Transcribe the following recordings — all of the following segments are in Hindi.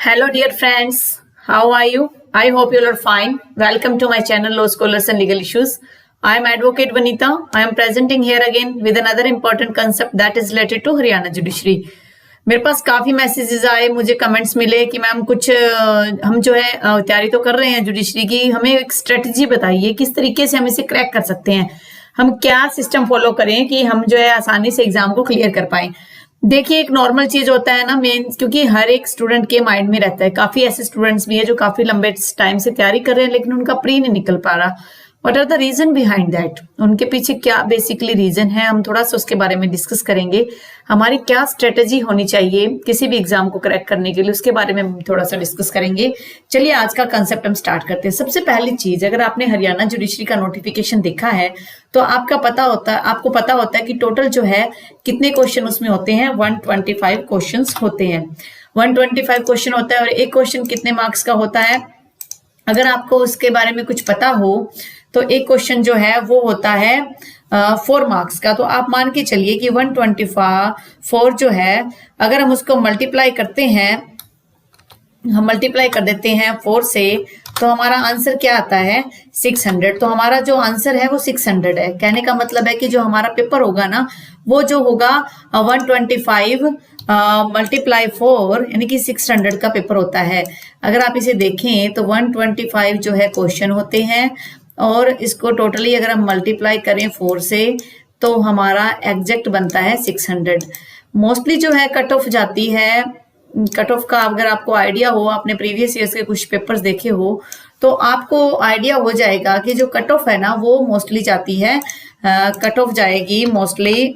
Hello, dear friends. How are you? I hope you all are fine. Welcome to my channel, Law Scholars and Legal Issues. I am Advocate Vanita. I am presenting here again with another important concept that is related to Haryana judiciary. मेरे पास काफी मैसेजेस आए, मुझे कमेंट्स मिले कि मैम कुछ हम जो है तैयारी तो कर रहे हैं जुडिशरी की, हमें एक स्ट्रेटजी बताइए किस तरीके से हम इसे क्रैक कर सकते हैं, हम क्या सिस्टम फॉलो करें कि हम जो है आसानी से एग्जाम को क्लियर कर पाए. देखिए, एक नॉर्मल चीज होता है ना मेन, क्योंकि हर एक स्टूडेंट के माइंड में रहता है. काफी ऐसे स्टूडेंट्स भी है जो काफी लंबे टाइम से तैयारी कर रहे हैं लेकिन उनका प्री नहीं निकल पा रहा. What are the reason behind that, उनके पीछे क्या बेसिकली रीजन है, हम थोड़ा सा उसके बारे में डिस्कस करेंगे. हमारी क्या स्ट्रेटेजी होनी चाहिए किसी भी एग्जाम को क्रैक करने के लिए, उसके बारे में हम थोड़ा सा डिस्कस करेंगे. चलिए आज का कंसेप्ट हम स्टार्ट करते हैं. सबसे पहली चीज, अगर आपने हरियाणा जुडिशरी का नोटिफिकेशन देखा है तो आपको पता होता है कि टोटल जो है कितने क्वेश्चन उसमें होते हैं. 125 क्वेश्चन होते हैं. 125 क्वेश्चन होता है और एक क्वेश्चन कितने मार्क्स का होता है. अगर आपको उसके बारे में कुछ पता हो तो एक क्वेश्चन जो है वो होता है 4 मार्क्स का. तो आप मान के चलिए कि 124 जो है, अगर हम उसको मल्टीप्लाई करते हैं, हम मल्टीप्लाई कर देते हैं 4 से, तो हमारा आंसर क्या आता है 600. तो हमारा जो आंसर है वो 600 है. कहने का मतलब है कि जो हमारा पेपर होगा ना वो जो होगा 125 मल्टीप्लाई 4 यानी कि 600 का पेपर होता है. अगर आप इसे देखें तो 125 जो है क्वेश्चन होते हैं और इसको टोटली अगर हम मल्टीप्लाई करें 4 से तो हमारा एग्जैक्ट बनता है 600. मोस्टली जो है कट ऑफ जाती है. कट ऑफ का अगर आपको आइडिया हो, आपने प्रीवियस ईयर्स के कुछ पेपर्स देखे हो तो आपको आइडिया हो जाएगा कि जो कट ऑफ है ना वो मोस्टली जाती है, कट ऑफ जाएगी मोस्टली.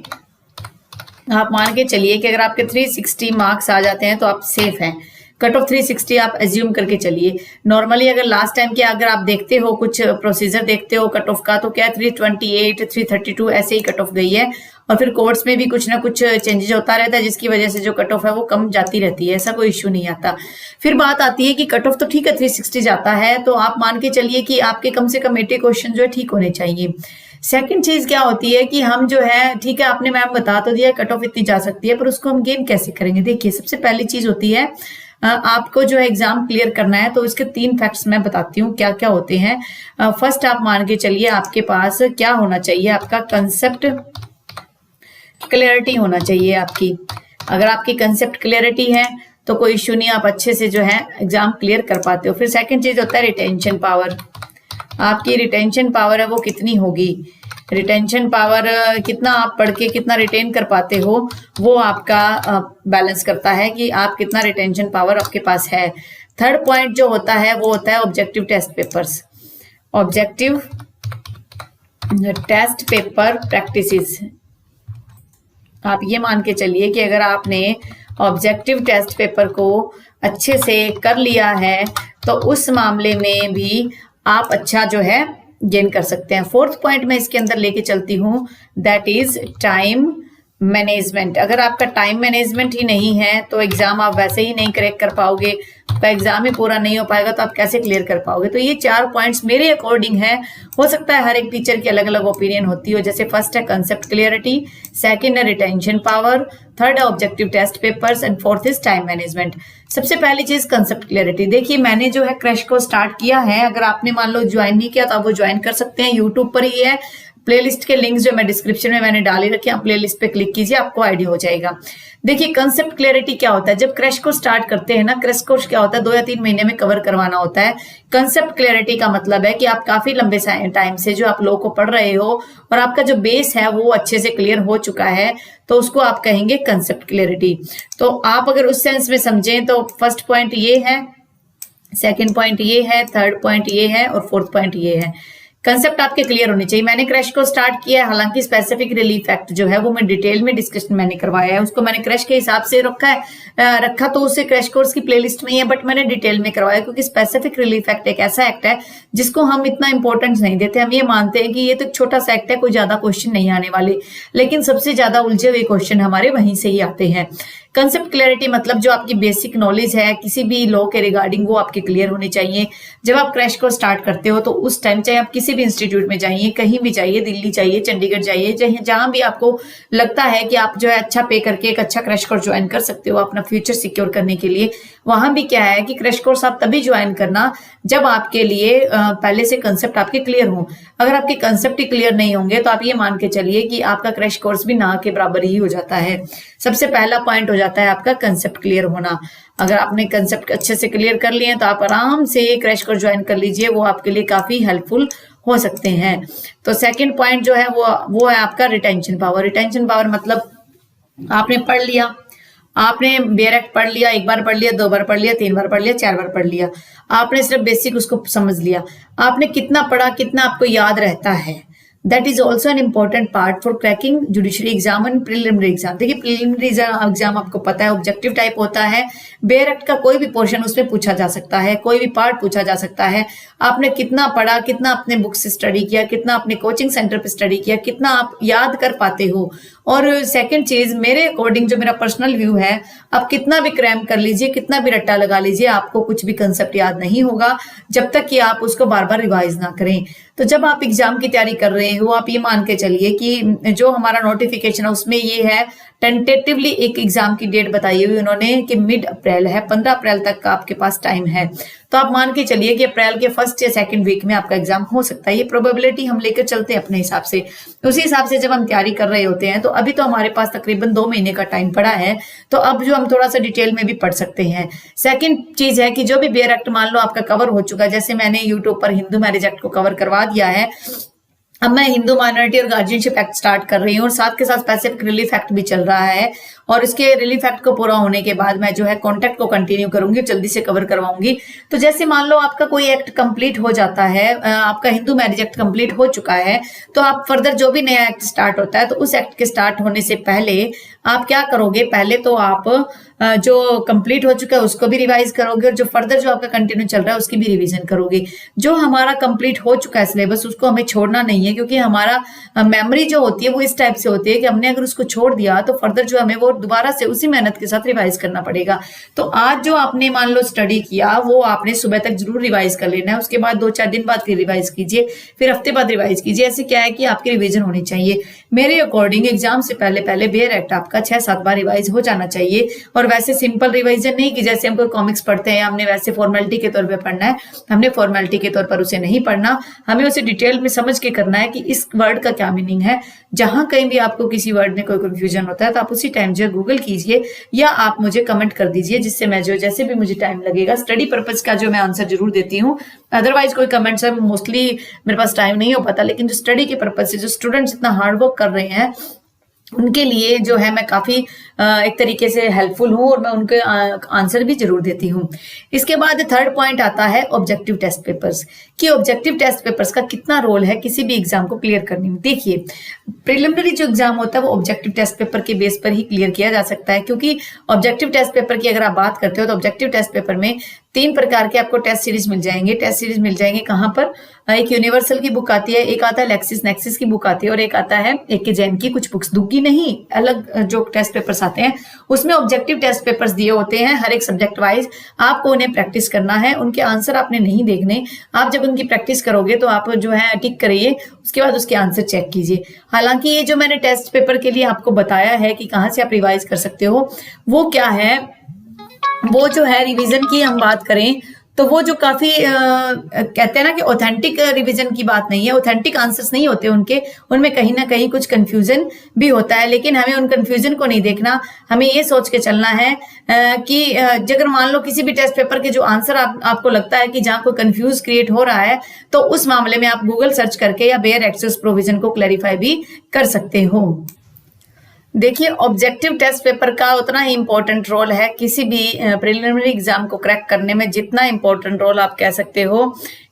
आप मान के चलिए कि अगर आपके 360 मार्क्स आ जाते हैं तो आप सेफ हैं. कट ऑफ 360 आप एज्यूम करके चलिए. नॉर्मली अगर लास्ट टाइम के अगर आप देखते हो, कुछ प्रोसीजर देखते हो कट ऑफ का, तो क्या 328 332 ऐसे ही कट ऑफ गई है. और फिर कोर्ट्स में भी कुछ ना कुछ चेंजेस होता रहता है जिसकी वजह से जो कट ऑफ है वो कम जाती रहती है. ऐसा कोई इश्यू नहीं आता. फिर बात आती है कि कट ऑफ तो ठीक है 360 जाता है, तो आप मान के चलिए कि आपके कम से कम 80 क्वेश्चन जो है ठीक होने चाहिए. सेकंड चीज क्या होती है कि हम जो है, ठीक है आपने मैम बता तो दिया कट ऑफ इतनी जा सकती है, पर उसको हम गेन कैसे करेंगे. देखिए, सबसे पहली चीज होती है आपको जो है एग्जाम क्लियर करना है तो इसके 3 फैक्ट्स मैं बताती हूँ क्या क्या होते हैं. फर्स्ट आप मान के चलिए आपके पास क्या होना चाहिए, आपका कंसेप्ट क्लियरिटी होना चाहिए आपकी. अगर आपकी कंसेप्ट क्लियरिटी है तो कोई इश्यू नहीं, आप अच्छे से जो है एग्जाम क्लियर कर पाते हो. फिर सेकंड चीज होता है रिटेंशन पावर. आपकी रिटेंशन पावर है वो कितनी होगी, रिटेंशन पावर कितना आप पढ़ के कितना रिटेन कर पाते हो वो आपका बैलेंस करता है कि आप कितना रिटेंशन पावर आपके पास है. थर्ड पॉइंट जो होता है वो होता है objective test papers, objective test paper practices. आप ये मान के चलिए कि अगर आपने ऑब्जेक्टिव टेस्ट पेपर को अच्छे से कर लिया है तो उस मामले में भी आप अच्छा जो है गेन कर सकते हैं. फोर्थ पॉइंट मैं इसके अंदर लेके चलती हूँ, दैट इज टाइम मैनेजमेंट. अगर आपका टाइम मैनेजमेंट ही नहीं है तो एग्जाम आप वैसे ही नहीं क्रैक कर पाओगे, आपका एग्जाम ही पूरा नहीं हो पाएगा तो आप कैसे क्लियर कर पाओगे. तो ये 4 पॉइंट्स मेरे अकॉर्डिंग है. हो सकता है हर एक टीचर की अलग अलग ओपिनियन होती हो. जैसे फर्स्ट है कंसेप्ट क्लियरिटी, सेकंड है रिटेंशन पावर, थर्ड है objective test papers and fourth is time management. सबसे पहली चीज कंसेप्ट क्लियरिटी. देखिए, मैंने जो है क्रैश को स्टार्ट किया है. अगर आपने मान लो ज्वाइन नहीं किया तो आप वो ज्वाइन कर सकते हैं. यूट्यूब पर ही है. प्लेलिस्ट के लिंक्स जो मैं डिस्क्रिप्शन में मैंने डाली रखे, आप प्लेलिस्ट पे क्लिक कीजिए, आपको आइडिया हो जाएगा. देखिए, कंसेप्ट क्लियरिटी क्या होता है. जब क्रैश कोर्स स्टार्ट करते हैं ना, क्रैश कोर्स क्या होता है 2 या 3 महीने में कवर करवाना होता है. कंसेप्ट क्लियरिटी का मतलब है कि आप काफी लंबे टाइम से जो आप लोगों को पढ़ रहे हो और आपका जो बेस है वो अच्छे से क्लियर हो चुका है, तो उसको आप कहेंगे कंसेप्ट क्लियरिटी. तो आप अगर उस सेंस में समझें तो फर्स्ट पॉइंट ये है, सेकेंड पॉइंट ये है, थर्ड पॉइंट ये है और फोर्थ पॉइंट ये है. कंसेप्ट आपके क्लियर होने चाहिए. मैंने क्रैश को स्टार्ट किया है, हालांकि स्पेसिफिक रिलीफ एक्ट जो है वो मैं डिटेल में डिस्कशन मैंने करवाया है, उसको मैंने क्रैश के हिसाब से रखा तो उसे क्रैश कोर्स की प्लेलिस्ट में ही है, बट मैंने डिटेल में करवाया क्योंकि स्पेसिफिक रिलीफ एक्ट एक ऐसा एक्ट है जिसको हम इतना इंपॉर्टेंस नहीं देते. हम ये मानते हैं कि ये तो छोटा सा एक्ट है, कोई ज्यादा क्वेश्चन नहीं आने वाले, लेकिन सबसे ज्यादा उलझे हुए क्वेश्चन हमारे वहीं से ही आते हैं. कंसेप्ट क्लैरिटी मतलब जो आपकी बेसिक नॉलेज है किसी भी लॉ के रिगार्डिंग वो आपकी क्लियर होनी चाहिए। जब आप क्रैश कोर्स स्टार्ट करते हो तो उस टाइम चाहे आप किसी भी इंस्टीट्यूट में जाइए, कहीं भी जाइए, दिल्ली जाइए, चंडीगढ़ जाइए, जहां भी आपको लगता है कि आप जो है अच्छा पे करके एक अच्छा क्रैश कोर्स ज्वाइन कर सकते हो अपना फ्यूचर सिक्योर करने के लिए, वहां भी क्या है कि क्रैश कोर्स आप तभी ज्वाइन करना जब आपके लिए पहले से कंसेप्ट आपके क्लियर हो। अगर आपके कंसेप्ट ही क्लियर नहीं होंगे तो आप ये मान के चलिए कि आपका क्रैश कोर्स भी ना के बराबर ही हो जाता है। सबसे पहला पॉइंट हो जाता है आपका कंसेप्ट क्लियर होना। अगर आपने कंसेप्ट अच्छे से क्लियर कर लिए तो आप आराम से क्रैश कोर्स ज्वाइन कर लीजिए, वो आपके लिए काफी हेल्पफुल हो सकते हैं। तो सेकंड पॉइंट जो है वो है आपका रिटेंशन पावर। रिटेंशन पावर मतलब आपने पढ़ लिया, आपने बेयर एक्ट पढ़ लिया, एक बार पढ़ लिया, 2 बार पढ़ लिया, 3 बार पढ़ लिया, 4 बार पढ़ लिया, आपने सिर्फ बेसिक उसको समझ लिया। आपने कितना पढ़ा, कितना आपको याद रहता है, that is also an important part for cracking judiciary exam and preliminary exam. देखिए प्रिलिमिनरी एग्जाम आपको पता है ऑब्जेक्टिव टाइप होता है। बेयर एक्ट का कोई भी पोर्शन उसमें पूछा जा सकता है, कोई भी पार्ट पूछा जा सकता है। आपने कितना पढ़ा, कितना अपने बुक से स्टडी किया, कितना अपने कोचिंग सेंटर पे स्टडी किया, कितना आप याद कर पाते हो। और सेकंड चीज मेरे अकॉर्डिंग जो मेरा पर्सनल व्यू है, आप कितना भी क्रैम कर लीजिए, कितना भी रट्टा लगा लीजिए, आपको कुछ भी कंसेप्ट याद नहीं होगा जब तक कि आप उसको बार बार रिवाइज ना करें। तो जब आप एग्जाम की तैयारी कर रहे हो, आप ये मान के चलिए कि जो हमारा नोटिफिकेशन है उसमें ये है टेंटेटिवली एक एग्जाम की डेट बताई हुई उन्होंने कि मिड अप्रैल है, 15 अप्रैल तक का आपके पास टाइम है। तो आप मान के चलिए कि अप्रैल के फर्स्ट या सेकंड वीक में आपका एग्जाम हो सकता है। ये प्रोबेबिलिटी हम लेकर चलते हैं अपने हिसाब से। उसी हिसाब से जब हम तैयारी कर रहे होते हैं तो अभी तो हमारे पास तकरीबन 2 महीने का टाइम पड़ा है, तो अब जो हम थोड़ा सा डिटेल में भी पढ़ सकते हैं। सेकंड चीज है कि जो भी बेयर एक्ट मान लो आपका कवर हो चुका है, जैसे मैंने यूट्यूब पर हिंदू मैरिज एक्ट को कवर करवा दिया है, अब मैं हिंदू माइनॉरिटी और गार्जियनशिप एक्ट स्टार्ट कर रही हूँ और साथ के साथ स्पेसिफिक रिलीफ एक्ट भी चल रहा है। और इसके रिलीफ एक्ट को पूरा होने के बाद मैं जो है कॉन्टेक्ट को कंटिन्यू करूंगी, जल्दी से कवर करवाऊंगी। तो जैसे मान लो आपका कोई एक्ट कंप्लीट हो जाता है, आपका हिंदू मैरिज एक्ट कंप्लीट हो चुका है, तो आप फर्दर जो भी नया एक्ट स्टार्ट होता है तो उस एक्ट के स्टार्ट होने से पहले आप क्या करोगे, पहले तो आप जो कंप्लीट हो चुका है उसको भी रिवाइज करोगे और जो फर्दर जो आपका कंटिन्यू चल रहा है उसकी भी रिवीजन करोगे। जो हमारा कंप्लीट हो चुका है सिलेबस उसको हमें छोड़ना नहीं है, क्योंकि हमारा मेमोरी जो होती है वो इस टाइप से होती है कि हमने अगर उसको छोड़ दिया तो फर्दर जो हमें वो दोबारा से उसी मेहनत के साथ रिवाइज करना पड़ेगा। तो आज जो आपने मान लो स्टडी किया वो आपने सुबह तक जरूर रिवाइज कर लेना है, उसके बाद 2-4 दिन बाद फिर रिवाइज कीजिए, फिर हफ्ते बाद रिवाइज कीजिए। ऐसे क्या है कि आपकी रिवीजन होनी चाहिए। मेरे अकॉर्डिंग एग्जाम से पहले बेयर एक्ट आपका 6-7 बार रिवाइज हो जाना चाहिए। और वैसे सिंपल रिवाइजन नहीं कि जैसे हम कोई कॉमिक्स पढ़ते हैं हमने वैसे फॉर्मेलिटी के तौर पे पढ़ना है, हमने फॉर्मेलिटी के तौर पर उसे नहीं पढ़ना, हमें उसे डिटेल में समझ के करना है कि इस वर्ड का क्या मीनिंग है। जहां कहीं भी आपको किसी वर्ड में कोई कंफ्यूजन होता है तो आप उसी टाइम जो गूगल कीजिए या आप मुझे कमेंट कर दीजिए, जिससे मैं जो जैसे भी मुझे टाइम लगेगा स्टडी पर्पज का जो मैं आंसर जरूर देती हूँ। अदरवाइज कोई कमेंट्स है मोस्टली मेरे पास टाइम नहीं हो पाता, लेकिन जो स्टडी के पर्पज से जो स्टूडेंट्स इतना हार्डवर्क कर रहे हैं उनके लिए जो है मैं काफी एक तरीके से हेल्पफुल हूं और मैं उनके आंसर भी जरूर देती हूं। इसके बाद थर्ड पॉइंट आता है ऑब्जेक्टिव टेस्ट पेपर्स कि ऑब्जेक्टिव टेस्ट पेपर्स का कितना रोल है किसी भी एग्जाम को क्लियर करने में। देखिए प्रिलिमिनरी जो एग्जाम होता है वो ऑब्जेक्टिव टेस्ट पेपर के बेस पर ही क्लियर किया जा सकता है, क्योंकि ऑब्जेक्टिव टेस्ट पेपर की अगर आप बात करते हो तो ऑब्जेक्टिव टेस्ट पेपर में 3 प्रकार के आपको टेस्ट सीरीज मिल जाएंगे। टेस्ट सीरीज मिल जाएंगे कहाँ पर, एक यूनिवर्सल की बुक आती है, एक आता है लेक्सिस नेक्सिस की बुक आती है और एक आता है एक के जैन की कुछ बुक्स, दूंगी नहीं, अलग जो टेस्ट पेपर्स आते हैं उसमें ऑब्जेक्टिव टेस्ट पेपर्स दिए होते हैं हर एक सब्जेक्ट वाइज। आपको उन्हें प्रैक्टिस करना है, उनके आंसर आपने नहीं देखने। आप जब उनकी प्रैक्टिस करोगे तो आप जो है टिक करिए, उसके बाद उसके आंसर चेक कीजिए। हालांकि ये जो मैंने टेस्ट पेपर के लिए आपको बताया है कि कहाँ से आप रिवाइज कर सकते हो, वो क्या है, वो जो है रिवीजन की हम बात करें तो वो जो काफी कहते हैं ना कि ऑथेंटिक रिवीजन की बात नहीं है, ऑथेंटिक आंसर्स नहीं होते उनके, उनमें कहीं ना कहीं कुछ कंफ्यूजन भी होता है। लेकिन हमें उन कंफ्यूजन को नहीं देखना, हमें ये सोच के चलना है कि अगर मान लो किसी भी टेस्ट पेपर के जो आंसर आपको लगता है कि जहां कोई कंफ्यूज क्रिएट हो रहा है तो उस मामले में आप गूगल सर्च करके या बेयर एक्सेस प्रोविजन को क्लैरिफाई भी कर सकते हो। देखिए ऑब्जेक्टिव टेस्ट पेपर का उतना ही इम्पोर्टेंट रोल है किसी भी प्रिलिमिनरी एग्जाम को क्रैक करने में, जितना इम्पोर्टेंट रोल आप कह सकते हो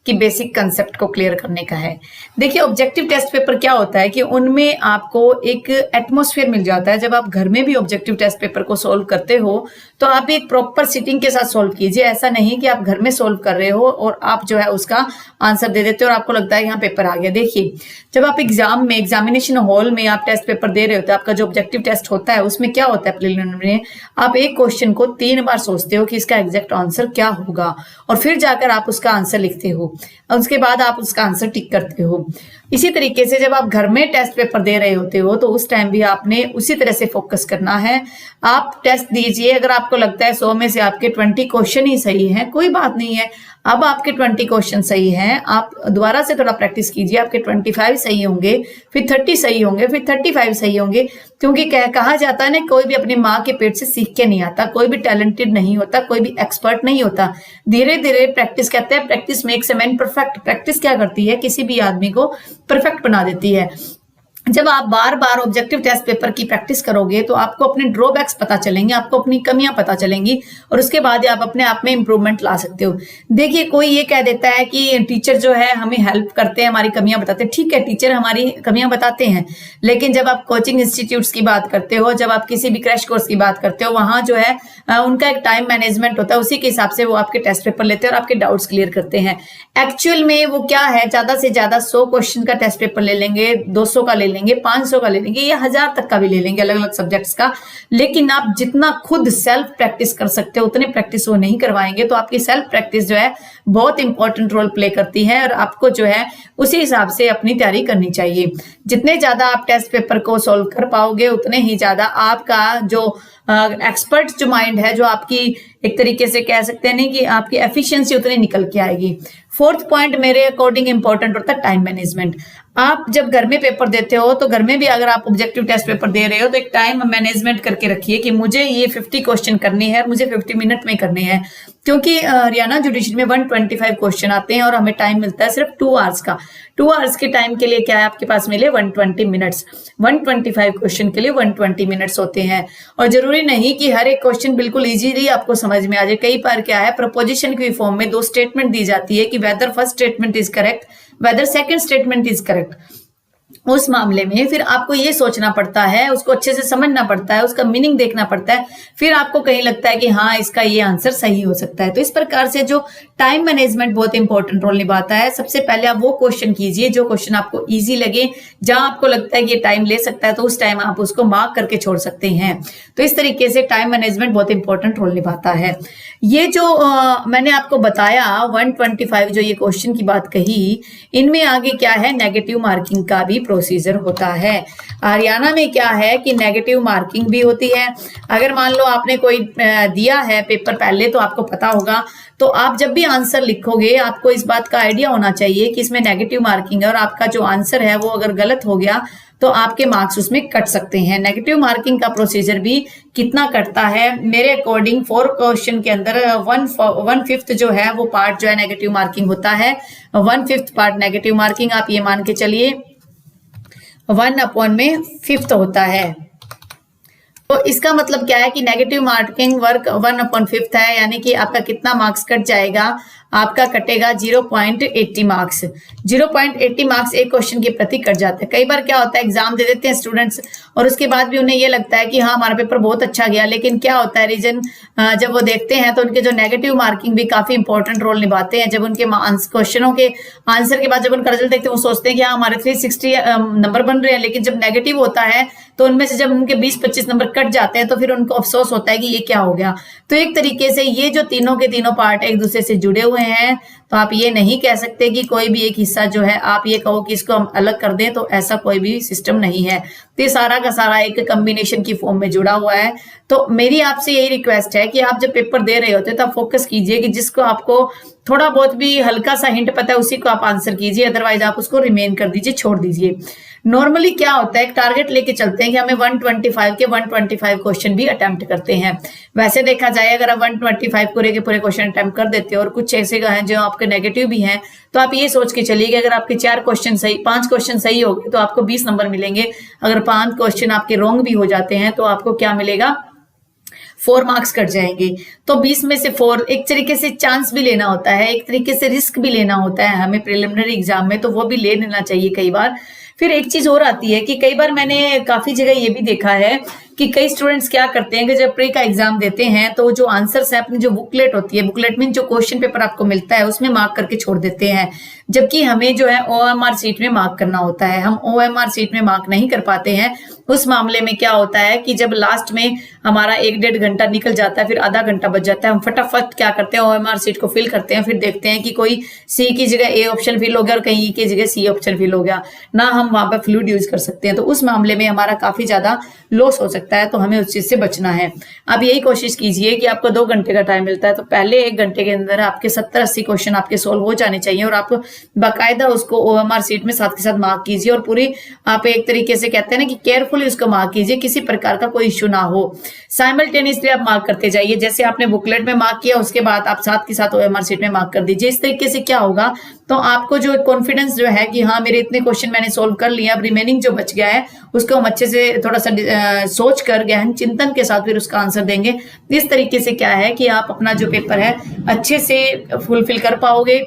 कि बेसिक कंसेप्ट को क्लियर करने का है। देखिए ऑब्जेक्टिव टेस्ट पेपर क्या होता है कि उनमें आपको एक एटमॉस्फेयर मिल जाता है। जब आप घर में भी ऑब्जेक्टिव टेस्ट पेपर को सोल्व करते हो तो आप एक प्रॉपर सिटिंग के साथ सोल्व कीजिए। ऐसा नहीं कि आप घर में सोल्व कर रहे हो और आप जो है उसका आंसर दे देते हो और आपको लगता है यहाँ पेपर आ गया। देखिए जब आप एग्जाम में एग्जामिनेशन हॉल में आप टेस्ट पेपर दे रहे होते हैं, आपका जो ऑब्जेक्टिव टेस्ट होता है उसमें क्या होता है, प्रिलिमिनरी में आप एक क्वेश्चन को 3 बार सोचते हो कि इसका एग्जैक्ट आंसर क्या होगा और फिर जाकर आप उसका आंसर लिखते हो और उसके बाद आप उसका आंसर टिक करते हो। इसी तरीके से जब आप घर में टेस्ट पेपर दे रहे होते हो तो उस टाइम भी आपने उसी तरह से फोकस करना है। आप टेस्ट दीजिए, अगर आपको लगता है 100 में से आपके 20 क्वेश्चन ही सही है, कोई बात नहीं है। अब आपके 20 क्वेश्चन सही हैं, आप दोबारा से थोड़ा प्रैक्टिस कीजिए, आपके 25 सही होंगे, फिर 30 सही होंगे, फिर 35 सही होंगे। क्योंकि कहा जाता है ना, कोई भी अपनी माँ के पेट से सीख के नहीं आता, कोई भी टैलेंटेड नहीं होता, कोई भी एक्सपर्ट नहीं होता। धीरे धीरे प्रैक्टिस, कहते हैं practice makes a man perfect. Practice क्या करती है, किसी भी आदमी को परफेक्ट बना देती है। जब आप बार बार ऑब्जेक्टिव टेस्ट पेपर की प्रैक्टिस करोगे तो आपको अपने ड्रॉबैक्स पता चलेंगे, आपको अपनी कमियां पता चलेंगी और उसके बाद आप अपने आप में इंप्रूवमेंट ला सकते हो। देखिए कोई ये कह देता है कि टीचर जो है हमें हेल्प करते हैं, हमारी कमियां बताते हैं। ठीक है, टीचर हमारी कमियां बताते हैं, लेकिन जब आप कोचिंग इंस्टीट्यूट्स की बात करते हो, जब आप किसी भी क्रैश कोर्स की बात करते हो, वहां जो है उनका एक टाइम मैनेजमेंट होता है, उसी के हिसाब से वो आपके टेस्ट पेपर लेते हैं और आपके डाउट्स क्लियर करते हैं। एक्चुअल में वो क्या है, ज्यादा से ज्यादा 100 क्वेश्चन का टेस्ट पेपर ले लेंगे, 200 का ले लेंगे, 500 का ले लेंगे या 1000 तक का भी ले लेंगे अलग अलग सब्जेक्ट्स का। लेकिन आप जितना खुद सेल्फ प्रैक्टिस कर सकते हो उतने प्रैक्टिस वो नहीं करवाएंगे। तो आपकी सेल्फ प्रैक्टिस जो है बहुत इंपॉर्टेंट रोल प्ले करती है और आपको जो है उसी हिसाब से अपनी तैयारी करनी चाहिए। जितने ज्यादा आप टेस्ट पेपर को सॉल्व कर पाओगे उतने ही ज्यादा आपका जो एक्सपर्ट जो माइंड है, जो आपकी एक तरीके से कह सकते हैं नहीं कि आपकी एफिशिएंसी उतनी निकल के आएगी। 4th पॉइंट मेरे अकॉर्डिंग इंपॉर्टेंट होता है टाइम मैनेजमेंट। आप जब घर में पेपर देते हो तो घर में भी अगर आप ऑब्जेक्टिव टेस्ट पेपर दे रहे हो तो एक टाइम मैनेजमेंट करके रखिए कि मुझे ये 50 क्वेश्चन करनी है और मुझे 50 मिनट में करनी है। क्योंकि हरियाणा जुडिशरी में 125 क्वेश्चन आते हैं और हमें टाइम मिलता है सिर्फ 2 आवर्स का। 2 आवर्स के टाइम के लिए क्या है आपके पास मिले 120 मिनट्स। 125 क्वेश्चन के लिए 120 मिनट्स होते हैं और जरूरी नहीं कि हर एक क्वेश्चन बिल्कुल इजीली आपको समझ में आ जाए। कई बार क्या है, प्रपोजिशन की फॉर्म में 2 स्टेटमेंट दी जाती है कि whether first statement is correct, whether second statement is correct. उस मामले में फिर आपको ये सोचना पड़ता है, उसको अच्छे से समझना पड़ता है, उसका मीनिंग देखना पड़ता है, फिर आपको कहीं लगता है कि हाँ इसका ये आंसर सही हो सकता है। तो इस प्रकार से जो टाइम मैनेजमेंट बहुत इंपॉर्टेंट रोल निभाता है। सबसे पहले आप वो क्वेश्चन कीजिए जो क्वेश्चन आपको इजी लगे, जहां आपको लगता है कि ये टाइम ले सकता है तो उस टाइम आप उसको मार्क करके छोड़ सकते हैं। तो इस तरीके से टाइम मैनेजमेंट बहुत इंपॉर्टेंट रोल निभाता है। ये जो मैंने आपको बताया 125 जो ये क्वेश्चन की बात कही, इनमें आगे क्या है, नेगेटिव मार्किंग का भी प्रोसीजर होता है। हरियाणा में क्या है कि नेगेटिव मार्किंग भी होती है। अगर मान लो आपने कोई दिया है पेपर पहले तो आपको पता होगा, तो आप जब भी आंसर लिखोगे आपको इस बात का आइडिया होना चाहिए कि इसमें नेगेटिव मार्किंग है और आपका जो आंसर है वो अगर गलत हो गया तो आपके मार्क्स उसमें कट सकते हैं। नेगेटिव मार्किंग का प्रोसीजर भी कितना कटता है, मेरे अकॉर्डिंग 4 क्वेश्चन के अंदर 1/5 जो है वो पार्ट जो है नेगेटिव मार्किंग होता है। 1/5 पार्ट नेगेटिव मार्किंग आप ये मान के चलिए 1/5 होता है। तो इसका मतलब क्या है कि नेगेटिव मार्किंग वर्क 1/5 है, यानी कि आपका कितना मार्क्स कट जाएगा, आपका कटेगा 0.80 मार्क्स। 0.80 मार्क्स एक क्वेश्चन के प्रति कट जाते हैं। कई बार क्या होता है, एग्जाम दे देते हैं स्टूडेंट्स और उसके बाद भी उन्हें ये लगता है कि हाँ हमारा पेपर बहुत अच्छा गया, लेकिन क्या होता है रीजन, जब वो देखते हैं तो उनके जो नेगेटिव मार्किंग भी काफी इंपॉर्टेंट रोल निभाते हैं। जब उनके क्वेश्चनों के आंसर के बाद जब उनका रिजल्ट देखते हैं वो सोचते हैं कि हाँ हमारे 360 नंबर बन रहे हैं, लेकिन जब नेगेटिव होता है तो उनमें से जब उनके 20-25 नंबर कट जाते हैं तो फिर उनको अफसोस होता है कि ये क्या हो गया। तो एक तरीके से ये जो तीनों के तीनों पार्ट एक दूसरे से जुड़े हुए हैं, तो आप ये नहीं कह सकते कि कोई भी एक हिस्सा जो है आप ये कहो कि इसको हम अलग कर दें, तो ऐसा कोई भी सिस्टम नहीं है। तो ये सारा का सारा एक कॉम्बिनेशन की फॉर्म में जुड़ा हुआ है। तो मेरी आपसे यही रिक्वेस्ट है कि आप जब पेपर दे रहे होते हैं तब फोकस कीजिए कि जिसको आपको थोड़ा बहुत भी हल्का सा हिंट पता है उसी को आप आंसर कीजिए, अदरवाइज आप उसको रिमेन कर दीजिए, छोड़ दीजिए। नॉर्मली क्या होता है, एक टारगेट लेके चलते हैं कि हमें 125 के 125 क्वेश्चन भी अटेम्प्ट करते हैं। वैसे देखा जाए अगर आप 125 पूरे के पूरे क्वेश्चन अटेम्प्ट कर देते हो और कुछ ऐसे हैं जो आपके नेगेटिव भी हैं, तो आप ये सोच के चलिए कि अगर आपके 4 क्वेश्चन सही, 5 क्वेश्चन सही हो गए तो आपको 20 नंबर मिलेंगे। अगर 5 क्वेश्चन आपके रॉन्ग भी हो जाते हैं तो आपको क्या मिलेगा, 4 मार्क्स कट जाएंगे। तो 20 में से 4 एक तरीके से चांस भी लेना होता है, एक तरीके से रिस्क भी लेना होता है हमें प्रिलिमिनरी एग्जाम में, तो वो भी ले लेना चाहिए कई बार। फिर एक चीज और आती है कि कई बार मैंने काफी जगह ये भी देखा है कि कई स्टूडेंट्स क्या करते हैं कि जब प्री का एग्जाम देते हैं तो जो आंसर्स है, अपनी जो बुकलेट होती है, बुकलेट में जो क्वेश्चन पेपर आपको मिलता है उसमें मार्क करके छोड़ देते हैं, जबकि हमें जो है OMR सीट में मार्क करना होता है। हम OMR सीट में मार्क नहीं कर पाते हैं। उस मामले में क्या होता है कि जब लास्ट में हमारा 1-1.5 घंटा निकल जाता है, फिर आधा घंटा बच जाता है, हम फटाफट क्या करते हैं OMR सीट को फिल करते हैं, फिर देखते हैं कि कोई C की जगह A ऑप्शन फिल हो गया और कहीं E की जगह C ऑप्शन फिल हो गया, ना हम वहां पर फ्लूइड यूज कर सकते हैं। तो उस मामले में हमारा काफी ज्यादा लॉस हो सकता है, तो हमें उस चीज से बचना है। अब यही कोशिश कीजिए कि आपको 2 घंटे का टाइम मिलता है तो पहले 1 घंटे के अंदर आपके 70-80 क्वेश्चन आपके सोल्व हो जाने चाहिए और आप बाकायदा उसको OMR सीट में साथ के साथ मार्क कीजिए और पूरी आप एक तरीके से कहते हैं ना कि केयरफुली उसको मार्क कीजिए, किसी प्रकार का कोई इश्यू ना हो। साइमल्टेनियसली आप मार्क करते जाइए, जैसे आपने बुकलेट में मार्क किया उसके बाद आप साथ के साथ OMR सीट में मार्क कर दीजिए। इस तरीके से क्या होगा, तो आपको जो कॉन्फिडेंस जो है कि हाँ मेरे इतने क्वेश्चन मैंने सोल्व कर लिया, अब रिमेनिंग जो बच गया है उसको हम अच्छे से थोड़ा सा सोच कर गहन चिंतन के साथ फिर उसका आंसर देंगे। इस तरीके से क्या है कि आप अपना जो पेपर है अच्छे से फुलफिल कर पाओगे,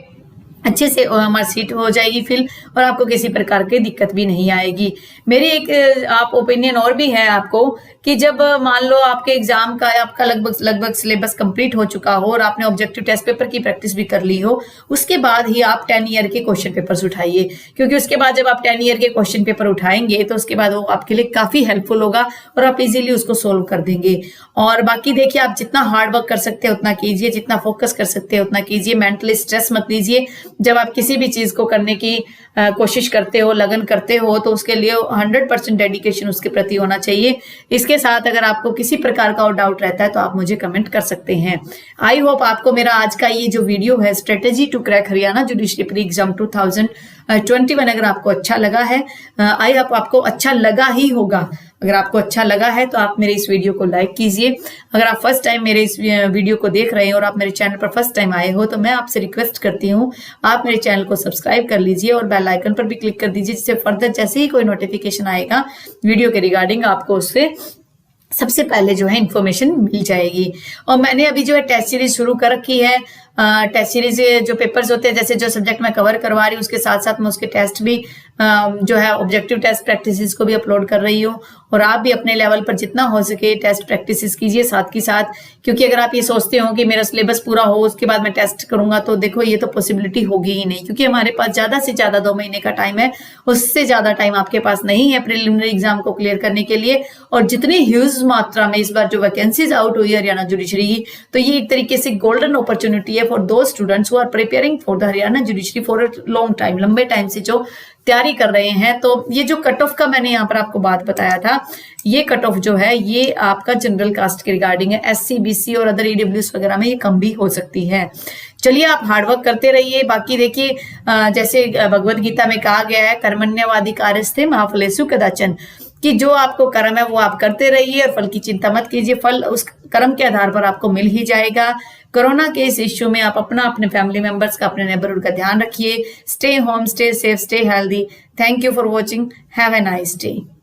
अच्छे से OMR सीट हो जाएगी फिल और आपको किसी प्रकार की दिक्कत भी नहीं आएगी। मेरी एक आप ओपिनियन और भी है आपको कि जब मान लो आपके एग्जाम का आपका लगभग सिलेबस कंप्लीट हो चुका हो और आपने ऑब्जेक्टिव टेस्ट पेपर की प्रैक्टिस भी कर ली हो, उसके बाद ही आप 10 ईयर के क्वेश्चन पेपर्स उठाइए, क्योंकि उसके बाद जब आप 10 ईयर के क्वेश्चन पेपर उठाएंगे तो उसके बाद वो आपके लिए काफी हेल्पफुल होगा और आप इजीली उसको सोल्व कर देंगे। और बाकी देखिए, आप जितना हार्ड वर्क कर सकते हैं उतना कीजिए, जितना फोकस कर सकते हैं उतना कीजिए, मेंटली स्ट्रेस मत लीजिए। जब आप किसी भी चीज को करने की कोशिश करते हो, लगन करते हो, तो उसके लिए 100% डेडिकेशन उसके प्रति होना चाहिए। इसके साथ अगर आपको किसी प्रकार का और डाउट रहता है तो आप मुझे कमेंट कर सकते हैं। आई होप आपको मेरा आज का ये जो वीडियो है strategy to crack Haryana judiciary pre exam 2021 अगर आपको अच्छा लगा है, आई होप आपको अच्छा लगा ही होगा। अगर आपको अच्छा लगा है तो आप मेरे इस वीडियो को लाइक कीजिए। अगर आप फर्स्ट टाइम मेरे इस वीडियो को देख रहे हैं और आप मेरे चैनल पर फर्स्ट टाइम आए हो तो मैं आपसे रिक्वेस्ट करती हूँ आप मेरे चैनल को सब्सक्राइब कर लीजिए और बेल आइकन पर भी क्लिक कर दीजिए, जिससे फर्दर जैसे ही कोई नोटिफिकेशन आएगा वीडियो के रिगार्डिंग आपको उससे सबसे पहले जो है इन्फॉर्मेशन मिल जाएगी। और मैंने अभी जो है टेस्ट सीरीज शुरू कर रखी है। टेस्ट सीरीज जो पेपर्स होते हैं, जैसे जो सब्जेक्ट मैं कवर करवा रही हूँ उसके साथ साथ मैं उसके टेस्ट भी जो है ऑब्जेक्टिव टेस्ट प्रैक्टिसेस को भी अपलोड कर रही हूँ। और आप भी अपने लेवल पर जितना हो सके टेस्ट प्रैक्टिसेस कीजिए साथ के साथ, क्योंकि अगर आप ये सोचते हो कि मेरा सिलेबस पूरा हो उसके बाद मैं टेस्ट करूंगा तो देखो ये तो पॉसिबिलिटी होगी ही नहीं, क्योंकि हमारे पास ज्यादा से ज्यादा 2 महीने का टाइम है, उससे ज्यादा टाइम आपके पास नहीं है प्रिलिमिनरी एग्जाम को क्लियर करने के लिए। और जितनी ह्यूज मात्रा में इस बार जो वैकेंसीज आउट हुई है हरियाणा जुडिशरी की, तो ये एक तरीके से गोल्डन अपॉर्चुनिटी है for the students who are preparing for the Haryana judiciary for a long time, लंबे टाइम से जो तैयारी कर रहे हैं। तो ये जो कट ऑफ का मैंने यहाँ पर आपको बात बताया था, ये कट ऑफ जो है ये आपका जनरल कास्ट के रिगार्डिंग है। SC BC और अदर EWS वगैरह में ये कम भी हो सकती है। चलिए आप हार्डवर्क करते रहिए। बाकी देखिए, जैसे भगवत गीता में कहा गया है, कर्मण्यवादी कार्यस्थे महाफलेषु कदाचन, कि जो आपको कर्म है वो आप करते रहिए और फल की चिंता मत कीजिए, फल उस कर्म के आधार पर आपको मिल ही जाएगा। कोरोना के इस इश्यू में आप अपने फैमिली मेंबर्स का, अपने नेबरहुड का ध्यान रखिए। Stay home, stay safe, stay healthy. Thank you for watching. Have a nice day.